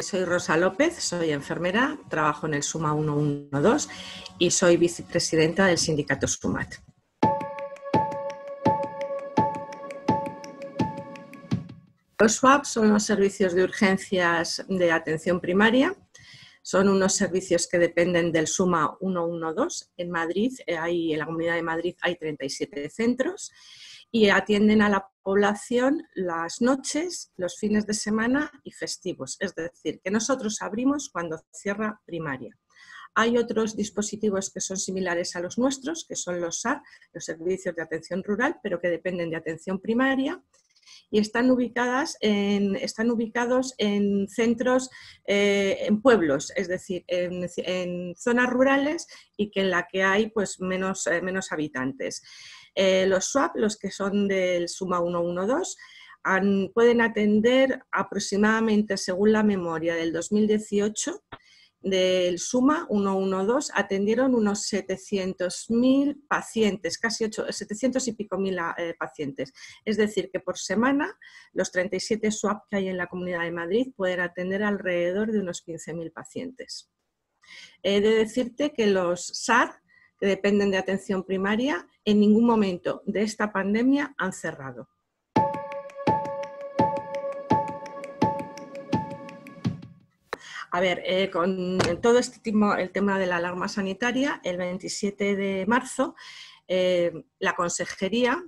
Soy Rosa López, soy enfermera, trabajo en el SUMA 112 y soy vicepresidenta del sindicato SUMAT. Los SWAP son los servicios de urgencias de atención primaria. Son unos servicios que dependen del SUMA 112. En Madrid, en la Comunidad de Madrid, hay 37 centros y atienden a la población las noches, los fines de semana y festivos. Es decir, que nosotros abrimos cuando cierra primaria. Hay otros dispositivos que son similares a los nuestros, que son los SAR, los servicios de atención rural, pero que dependen de atención primaria. Y están ubicados en centros, en pueblos, es decir, en zonas rurales y que en la que hay pues, menos habitantes. Los SWAP, los que son del SUMA 112, pueden atender aproximadamente, según la memoria del 2018, del SUMA 112 atendieron unos 700.000 pacientes, casi 700 y pico mil pacientes. Es decir, que por semana los 37 SWAP que hay en la Comunidad de Madrid pueden atender alrededor de unos 15.000 pacientes. He de decirte que los SAR, que dependen de atención primaria, en ningún momento de esta pandemia han cerrado. A ver, con todo el tema de la alarma sanitaria, el 27 de marzo, la Consejería,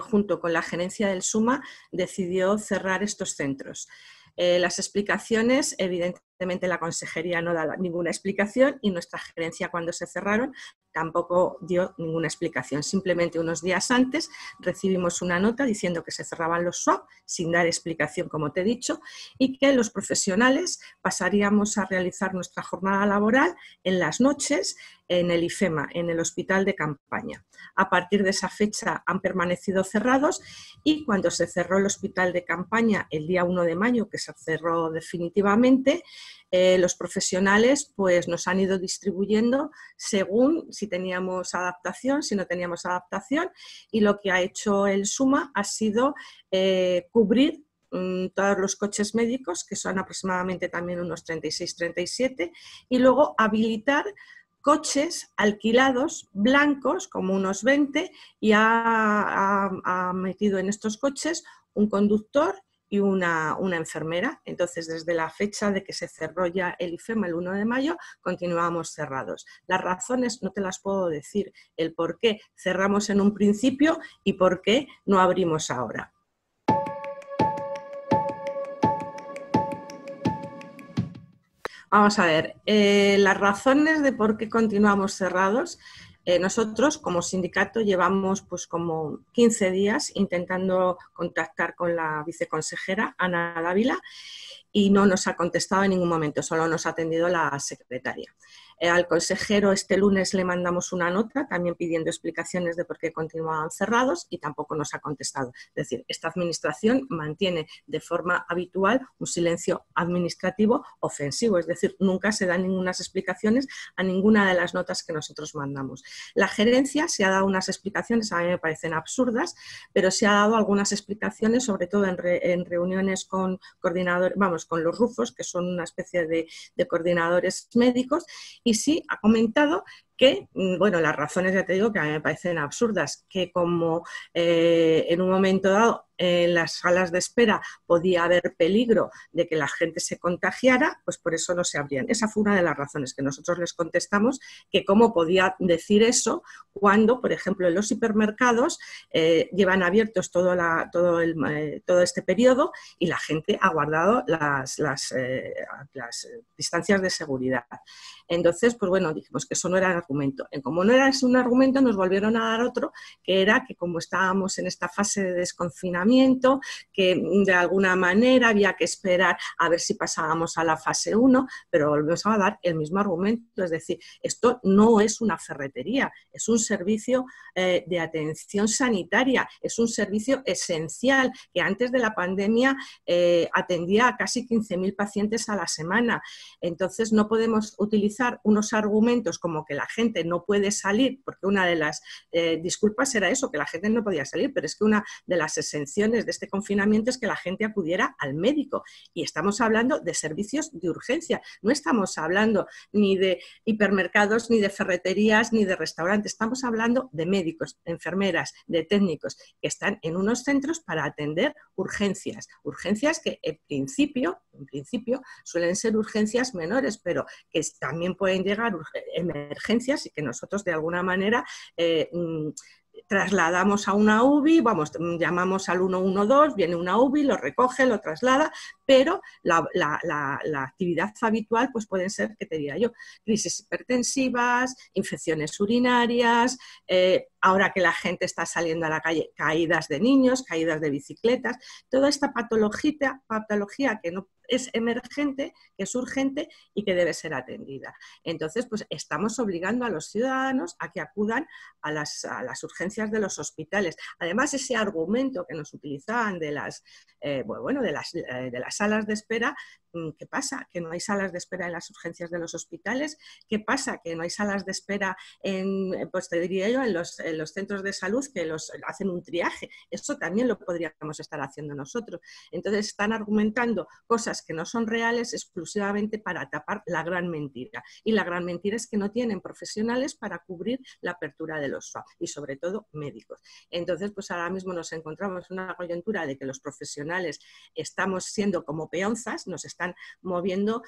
junto con la gerencia del SUMA, decidió cerrar estos centros. Las explicaciones, evidentemente la Consejería no da ninguna explicación y nuestra gerencia cuando se cerraron tampoco dio ninguna explicación. Simplemente unos días antes recibimos una nota diciendo que se cerraban los SWAP sin dar explicación, como te he dicho, y que los profesionales pasaríamos a realizar nuestra jornada laboral en las noches en el IFEMA, en el hospital de campaña. A partir de esa fecha han permanecido cerrados y cuando se cerró el hospital de campaña el día 1 de mayo, que se cerró definitivamente, los profesionales pues, nos han ido distribuyendo según si teníamos adaptación, si no teníamos adaptación, y lo que ha hecho el SUMA ha sido cubrir todos los coches médicos, que son aproximadamente también unos 36-37, y luego habilitar coches alquilados blancos, como unos 20, y ha metido en estos coches un conductor y una enfermera. Entonces, desde la fecha de que se cerró ya el IFEMA, el 1 de mayo, continuamos cerrados. Las razones no te las puedo decir, el por qué cerramos en un principio y por qué no abrimos ahora. Vamos a ver, las razones de por qué continuamos cerrados. Nosotros como sindicato llevamos pues como 15 días intentando contactar con la viceconsejera Ana Dávila y no nos ha contestado en ningún momento, solo nos ha atendido la secretaria. Al consejero este lunes le mandamos una nota también pidiendo explicaciones de por qué continuaban cerrados y tampoco nos ha contestado. Es decir, esta administración mantiene de forma habitual un silencio administrativo ofensivo, es decir, nunca se dan ninguna explicaciones a ninguna de las notas que nosotros mandamos. La gerencia se ha dado unas explicaciones, a mí me parecen absurdas, pero se ha dado algunas explicaciones, sobre todo en reuniones con coordinadores, con los RUFOS, que son una especie de coordinadores médicos, y sí ha comentado que, bueno, las razones ya te digo que a mí me parecen absurdas, que como en un momento dado en las salas de espera podía haber peligro de que la gente se contagiara, pues por eso no se abrían. Esa fue una de las razones que nosotros les contestamos, que cómo podía decir eso cuando, por ejemplo, en los hipermercados llevan abiertos todo este periodo y la gente ha guardado las distancias de seguridad. Entonces, pues bueno, dijimos que eso no era argumento. Como no era un argumento, nos volvieron a dar otro, que era que como estábamos en esta fase de desconfinamiento, que de alguna manera había que esperar a ver si pasábamos a la fase 1, pero volvemos a dar el mismo argumento. Es decir, esto no es una ferretería, es un servicio de atención sanitaria, es un servicio esencial que antes de la pandemia atendía a casi 15.000 pacientes a la semana. Entonces, no podemos utilizar unos argumentos como que la gente no puede salir, porque una de las disculpas era eso, que la gente no podía salir, pero es que una de las esenciales restricciones de este confinamiento es que la gente acudiera al médico. Y estamos hablando de servicios de urgencia. No estamos hablando ni de hipermercados, ni de ferreterías, ni de restaurantes. Estamos hablando de médicos, enfermeras, de técnicos que están en unos centros para atender urgencias. Urgencias que en principio suelen ser urgencias menores, pero que también pueden llegar emergencias y que nosotros de alguna manera trasladamos a una UBI, llamamos al 112, viene una UBI, lo recoge, lo traslada, pero la actividad habitual pues pueden ser, ¿qué te diría yo? Crisis hipertensivas, infecciones urinarias, ahora que la gente está saliendo a la calle, caídas de niños, caídas de bicicletas, toda esta patología que no es emergente, que es urgente y que debe ser atendida. Entonces, pues estamos obligando a los ciudadanos a que acudan a las urgencias de los hospitales. Además, ese argumento que nos utilizaban de las salas de espera, ¿qué pasa? ¿Que no hay salas de espera en las urgencias de los hospitales? ¿Qué pasa? ¿Que no hay salas de espera pues te diría yo, en los centros de salud que hacen un triaje? Eso también lo podríamos estar haciendo nosotros. Entonces están argumentando cosas que no son reales exclusivamente para tapar la gran mentira. Y la gran mentira es que no tienen profesionales para cubrir la apertura de los SWAP y sobre todo médicos. Entonces, pues ahora mismo nos encontramos en una coyuntura de que los profesionales estamos siendo como peonzas, nos están moviendo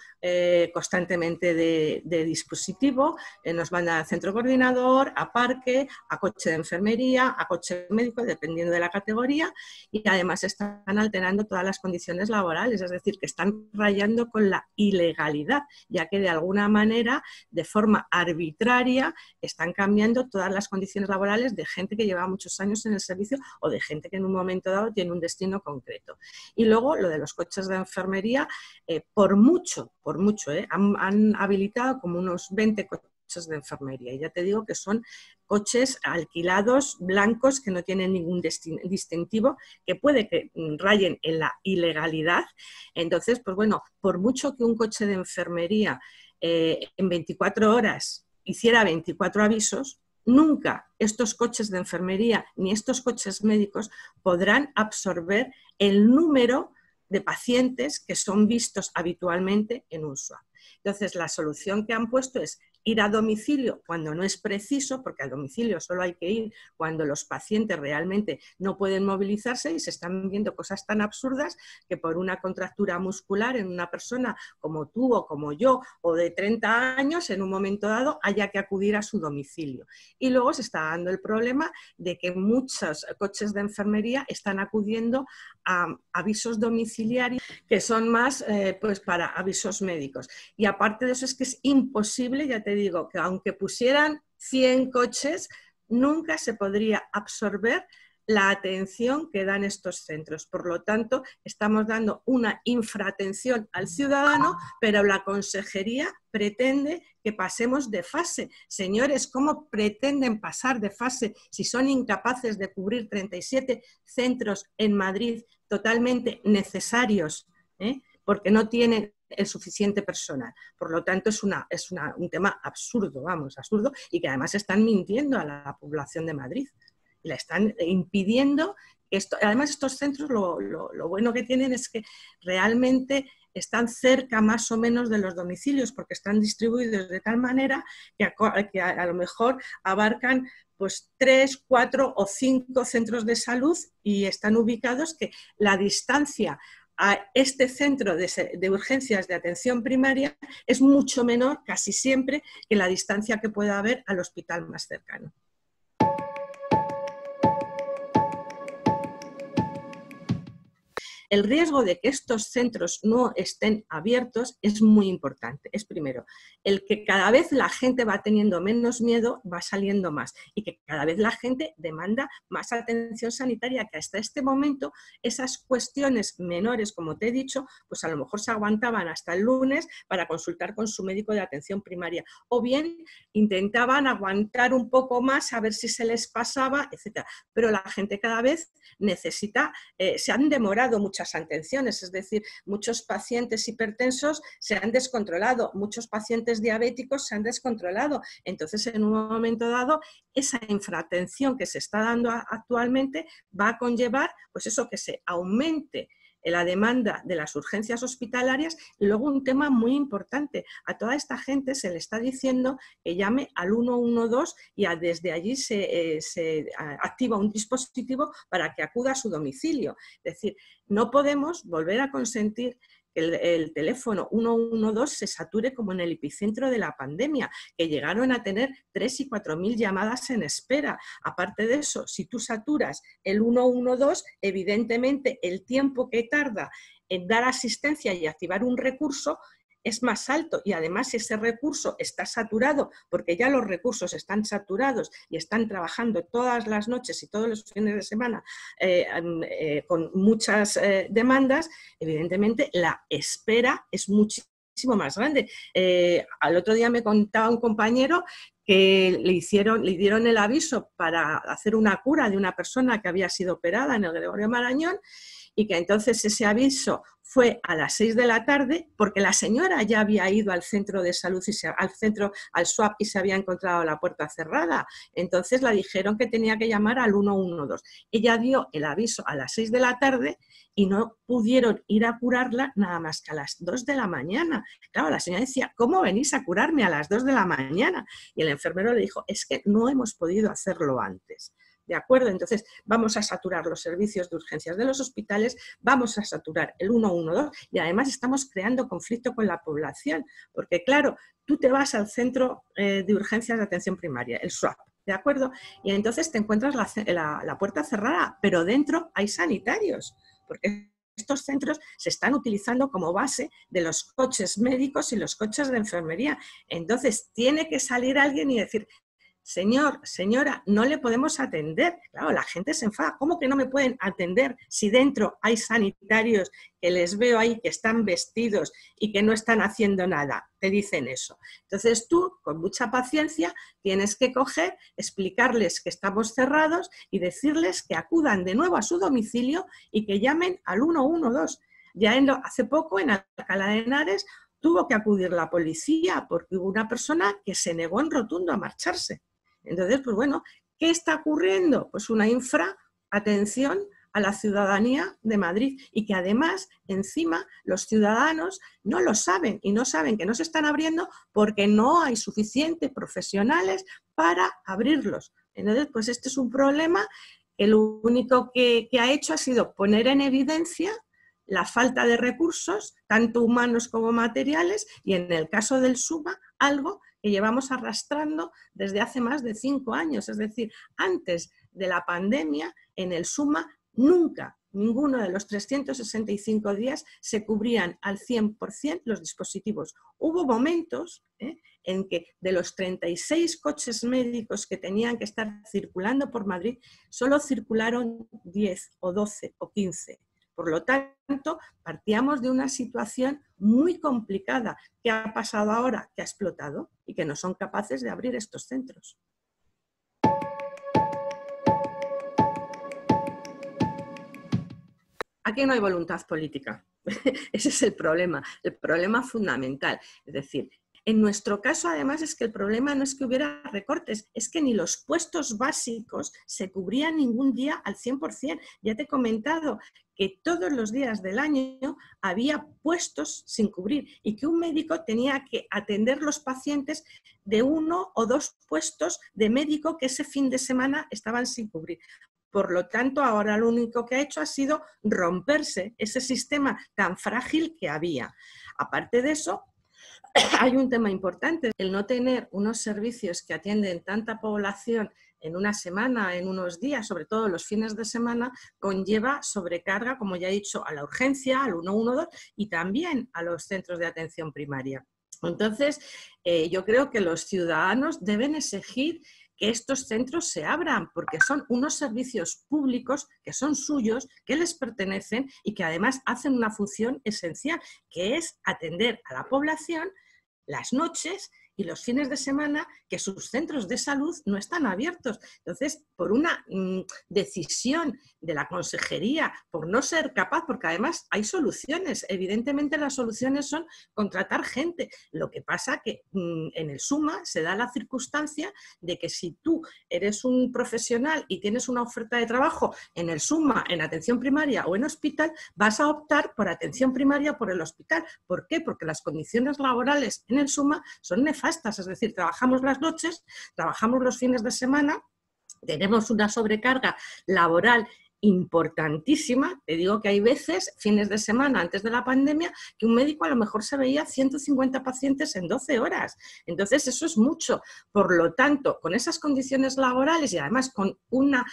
constantemente de dispositivo, nos van al centro coordinador, a parque, a coche de enfermería, a coche médico, dependiendo de la categoría, y además están alterando todas las condiciones laborales, es decir, que están rayando con la ilegalidad, ya que de alguna manera, de forma arbitraria, están cambiando todas las condiciones laborales de gente que lleva muchos años en el servicio o de gente que en un momento dado tiene un destino concreto. Y luego lo de los coches de enfermería, por mucho, han habilitado como unos 20 coches de enfermería. Y ya te digo que son coches alquilados, blancos, que no tienen ningún distintivo, que puede que rayen en la ilegalidad. Entonces, pues bueno, por mucho que un coche de enfermería en 24 horas hiciera 24 avisos, nunca estos coches de enfermería ni estos coches médicos podrán absorber el número de pacientes que son vistos habitualmente en un SWAP. Entonces, la solución que han puesto es ir a domicilio cuando no es preciso, porque al domicilio solo hay que ir cuando los pacientes realmente no pueden movilizarse y se están viendo cosas tan absurdas que por una contractura muscular en una persona como tú o como yo o de 30 años en un momento dado haya que acudir a su domicilio. Y luego se está dando el problema de que muchos coches de enfermería están acudiendo a avisos domiciliarios que son más pues para avisos médicos. Y aparte de eso es que es imposible, ya te digo, que aunque pusieran 100 coches, nunca se podría absorber la atención que dan estos centros. Por lo tanto, estamos dando una infraatención al ciudadano, pero la consejería pretende que pasemos de fase. Señores, ¿cómo pretenden pasar de fase si son incapaces de cubrir 37 centros en Madrid totalmente necesarios? Porque no tienen el suficiente personal. Por lo tanto, es un tema absurdo, absurdo, y que además están mintiendo a la población de Madrid. Le están impidiendo esto. Además, estos centros lo bueno que tienen es que realmente están cerca más o menos de los domicilios porque están distribuidos de tal manera que a lo mejor abarcan pues 3, 4 o 5 centros de salud y están ubicados que la distancia a este centro de urgencias de atención primaria es mucho menor casi siempre que la distancia que pueda haber al hospital más cercano. El riesgo de que estos centros no estén abiertos es muy importante. Es primero, el que cada vez la gente va teniendo menos miedo, va saliendo más y que cada vez la gente demanda más atención sanitaria, que hasta este momento esas cuestiones menores, como te he dicho, pues a lo mejor se aguantaban hasta el lunes para consultar con su médico de atención primaria o bien intentaban aguantar un poco más a ver si se les pasaba, etc. Pero la gente cada vez necesita, se han demorado muchas muchas atenciones, es decir, muchos pacientes hipertensos se han descontrolado, muchos pacientes diabéticos se han descontrolado. Entonces, en un momento dado, esa infratensión que se está dando actualmente va a conllevar, pues eso, que se aumente la demanda de las urgencias hospitalarias. Y luego un tema muy importante, a toda esta gente se le está diciendo que llame al 112 y desde allí se activa un dispositivo para que acuda a su domicilio. Es decir, no podemos volver a consentir que el teléfono 112 se sature como en el epicentro de la pandemia, que llegaron a tener 3.000 y 4.000 llamadas en espera. Aparte de eso, si tú saturas el 112, evidentemente el tiempo que tarda en dar asistencia y activar un recurso es más alto, y además si ese recurso está saturado, porque ya los recursos están saturados y están trabajando todas las noches y todos los fines de semana con muchas demandas, evidentemente la espera es muchísimo más grande. Al otro día me contaba un compañero que le dieron el aviso para hacer una cura de una persona que había sido operada en el Gregorio Marañón, y que entonces ese aviso fue a las 6 de la tarde porque la señora ya había ido al centro de salud, al SWAP, y se había encontrado la puerta cerrada. Entonces le dijeron que tenía que llamar al 112. Ella dio el aviso a las 6 de la tarde y no pudieron ir a curarla nada más que a las 2 de la mañana. Claro, la señora decía, ¿cómo venís a curarme a las 2 de la mañana? Y el enfermero le dijo, es que no hemos podido hacerlo antes. ¿De acuerdo? Entonces vamos a saturar los servicios de urgencias de los hospitales, vamos a saturar el 112 y además estamos creando conflicto con la población, porque claro, tú te vas al centro de urgencias de atención primaria, el SWAP, ¿de acuerdo? Y entonces te encuentras la puerta cerrada, pero dentro hay sanitarios, porque estos centros se están utilizando como base de los coches médicos y los coches de enfermería. Entonces tiene que salir alguien y decir, señor, señora, no le podemos atender. Claro, la gente se enfada. ¿Cómo que no me pueden atender si dentro hay sanitarios que les veo ahí que están vestidos y que no están haciendo nada? Te dicen eso. Entonces tú, con mucha paciencia, tienes que coger, explicarles que estamos cerrados y decirles que acudan de nuevo a su domicilio y que llamen al 112. Ya hace poco en Alcalá de Henares tuvo que acudir la policía porque hubo una persona que se negó en rotundo a marcharse. Entonces, pues bueno, ¿qué está ocurriendo? Pues una infraatención a la ciudadanía de Madrid, y que además, encima, los ciudadanos no lo saben y no saben que no se están abriendo porque no hay suficientes profesionales para abrirlos. Entonces, pues este es un problema que lo único que ha hecho ha sido poner en evidencia la falta de recursos, tanto humanos como materiales, y en el caso del SUMA, algo que llevamos arrastrando desde hace más de 5 años. Es decir, antes de la pandemia, en el SUMA nunca, ninguno de los 365 días se cubrían al 100% los dispositivos. Hubo momentos en que de los 36 coches médicos que tenían que estar circulando por Madrid, solo circularon 10 o 12 o 15. Por lo tanto, partíamos de una situación muy complicada. ¿Qué ha pasado ahora? Que ha explotado y que no son capaces de abrir estos centros. Aquí no hay voluntad política. Ese es el problema fundamental. Es decir, en nuestro caso, además, es que el problema no es que hubiera recortes, es que ni los puestos básicos se cubrían ningún día al 100%. Ya te he comentado que todos los días del año había puestos sin cubrir y que un médico tenía que atender los pacientes de 1 o 2 puestos de médico que ese fin de semana estaban sin cubrir. Por lo tanto, ahora lo único que ha hecho ha sido romperse ese sistema tan frágil que había. Aparte de eso, hay un tema importante, el no tener unos servicios que atienden tanta población en una semana, en unos días, sobre todo los fines de semana, conlleva sobrecarga, como ya he dicho, a la urgencia, al 112 y también a los centros de atención primaria. Entonces, yo creo que los ciudadanos deben exigir que estos centros se abran, porque son unos servicios públicos que son suyos, que les pertenecen y que además hacen una función esencial, que es atender a la población las noches y los fines de semana que sus centros de salud no están abiertos. Entonces, por una decisión de la consejería, por no ser capaz, porque además hay soluciones, evidentemente las soluciones son contratar gente. Lo que pasa que en el SUMA se da la circunstancia de que si tú eres un profesional y tienes una oferta de trabajo en el SUMA, en atención primaria o en hospital, vas a optar por atención primaria o por el hospital. ¿Por qué? Porque las condiciones laborales en el SUMA son nefastas, es decir, trabajamos las noches, trabajamos los fines de semana, tenemos una sobrecarga laboral importantísima. Te digo que hay veces, fines de semana antes de la pandemia, que un médico a lo mejor se veía 150 pacientes en 12 horas. Entonces eso es mucho. Por lo tanto, con esas condiciones laborales y además con una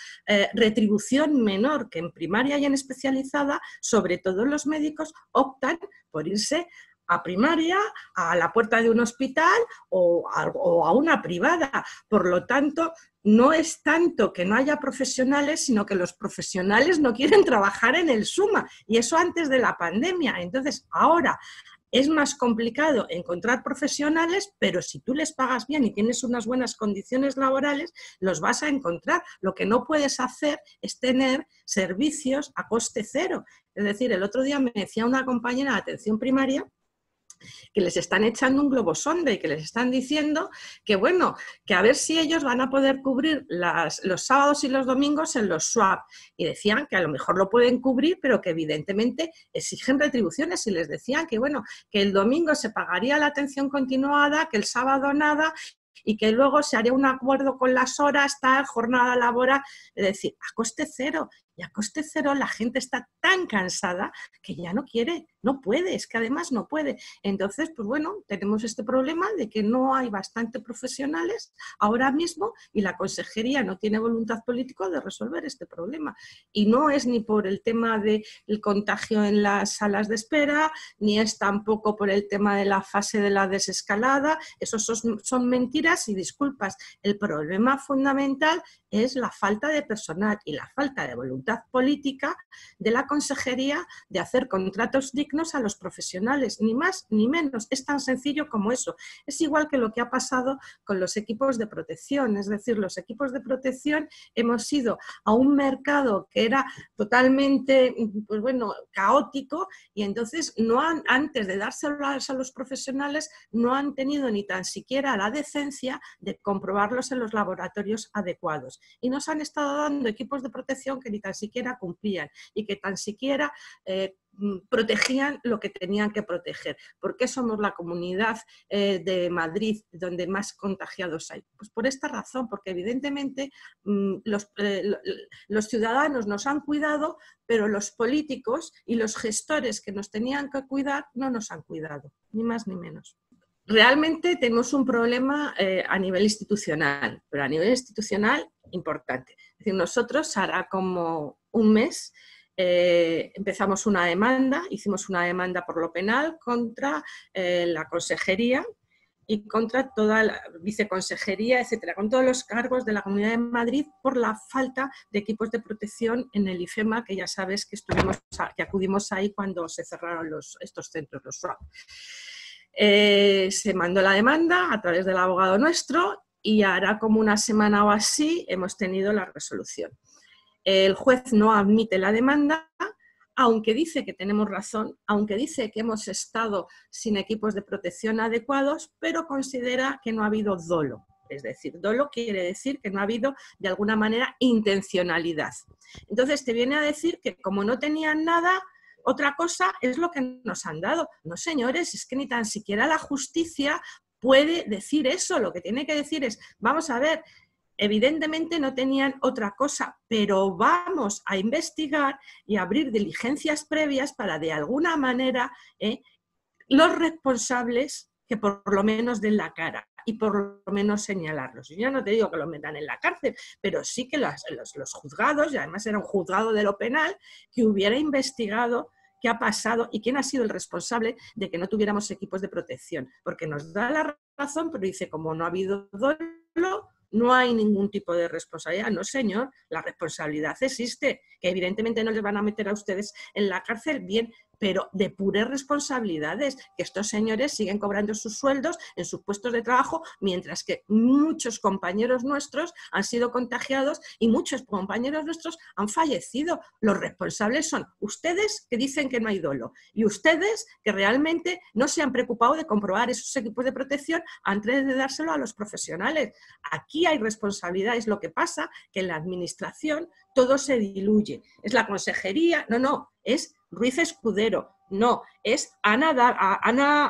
retribución menor que en primaria y en especializada, sobre todo los médicos optan por irse a primaria, a la puerta de un hospital o a una privada. Por lo tanto, no es tanto que no haya profesionales, sino que los profesionales no quieren trabajar en el SUMA, y eso antes de la pandemia. Entonces, ahora es más complicado encontrar profesionales, pero si tú les pagas bien y tienes unas buenas condiciones laborales, los vas a encontrar. Lo que no puedes hacer es tener servicios a coste cero. Es decir, el otro día me decía una compañera de atención primaria que les están echando un globosonda y que les están diciendo que, bueno, que a ver si ellos van a poder cubrir los sábados y los domingos en los SWAP. Y decían que a lo mejor lo pueden cubrir, pero que evidentemente exigen retribuciones. Y les decían que, bueno, que el domingo se pagaría la atención continuada, que el sábado nada, y que luego se haría un acuerdo con las horas, tal, jornada laboral, es decir, a coste cero. Y a coste cero la gente está tan cansada que ya no quiere, no puede, es que además no puede. Entonces, pues bueno, tenemos este problema de que no hay bastante profesionales ahora mismo y la consejería no tiene voluntad política de resolver este problema. Y no es ni por el tema del contagio en las salas de espera, ni es tampoco por el tema de la fase de la desescalada. Eso son mentiras y disculpas. El problema fundamental es la falta de personal y la falta de voluntad política de la consejería de hacer contratos dignos a los profesionales, ni más ni menos. Es tan sencillo como eso. Es igual que lo que ha pasado con los equipos de protección, es decir, los equipos de protección hemos ido a un mercado que era totalmente, pues bueno, caótico, y entonces antes de dárselos a los profesionales no han tenido ni tan siquiera la decencia de comprobarlos en los laboratorios adecuados. Y nos han estado dando equipos de protección que ni tan siquiera cumplían y que tan siquiera protegían lo que tenían que proteger. ¿Por qué somos la comunidad de Madrid donde más contagiados hay? Pues por esta razón, porque evidentemente los ciudadanos nos han cuidado, pero los políticos y los gestores que nos tenían que cuidar no nos han cuidado, ni más ni menos. Realmente tenemos un problema a nivel institucional, pero a nivel institucional importante. Es decir, nosotros hará como un mes empezamos una demanda, hicimos una demanda por lo penal contra la consejería y contra toda la viceconsejería, etcétera, con todos los cargos de la Comunidad de Madrid por la falta de equipos de protección en el IFEMA, que ya sabes que acudimos ahí cuando se cerraron estos centros, los SWAP. Se mandó la demanda a través del abogado nuestro y hará como una semana o así hemos tenido la resolución. El juez no admite la demanda, aunque dice que tenemos razón, aunque dice que hemos estado sin equipos de protección adecuados, pero considera que no ha habido dolo. Es decir, dolo quiere decir que no ha habido de alguna manera intencionalidad. Entonces te viene a decir que como no tenían nada, otra cosa es lo que nos han dado. No, señores, es que ni tan siquiera la justicia puede decir eso. Lo que tiene que decir es, vamos a ver, evidentemente no tenían otra cosa, pero vamos a investigar y abrir diligencias previas para de alguna manera los responsables que por lo menos den la cara y por lo menos señalarlos. Yo no te digo que los metan en la cárcel, pero sí que los juzgados, y además era un juzgado de lo penal, que hubiera investigado qué ha pasado y quién ha sido el responsable de que no tuviéramos equipos de protección. Porque nos da la razón, pero dice, como no ha habido dolo, no hay ningún tipo de responsabilidad. No, señor, la responsabilidad existe, que evidentemente no les van a meter a ustedes en la cárcel, bien, pero depure responsabilidades, que estos señores siguen cobrando sus sueldos en sus puestos de trabajo, mientras que muchos compañeros nuestros han sido contagiados y muchos compañeros nuestros han fallecido. Los responsables son ustedes, que dicen que no hay dolo, y ustedes, que realmente no se han preocupado de comprobar esos equipos de protección antes de dárselo a los profesionales. Aquí hay responsabilidad, es lo que pasa, que en la administración todo se diluye. Es la consejería, no, es Ruiz Escudero, no, es Ana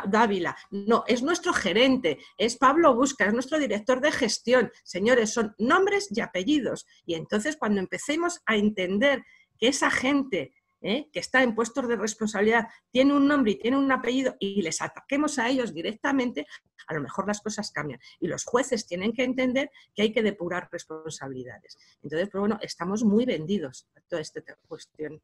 Dávila, no, es nuestro gerente, es Pablo Busca, es nuestro director de gestión. Señores, son nombres y apellidos. Y entonces cuando empecemos a entender que esa gente que está en puestos de responsabilidad tiene un nombre y tiene un apellido y les ataquemos a ellos directamente, a lo mejor las cosas cambian. Y los jueces tienen que entender que hay que depurar responsabilidades. Entonces, pues bueno, estamos muy vendidos a toda esta cuestión.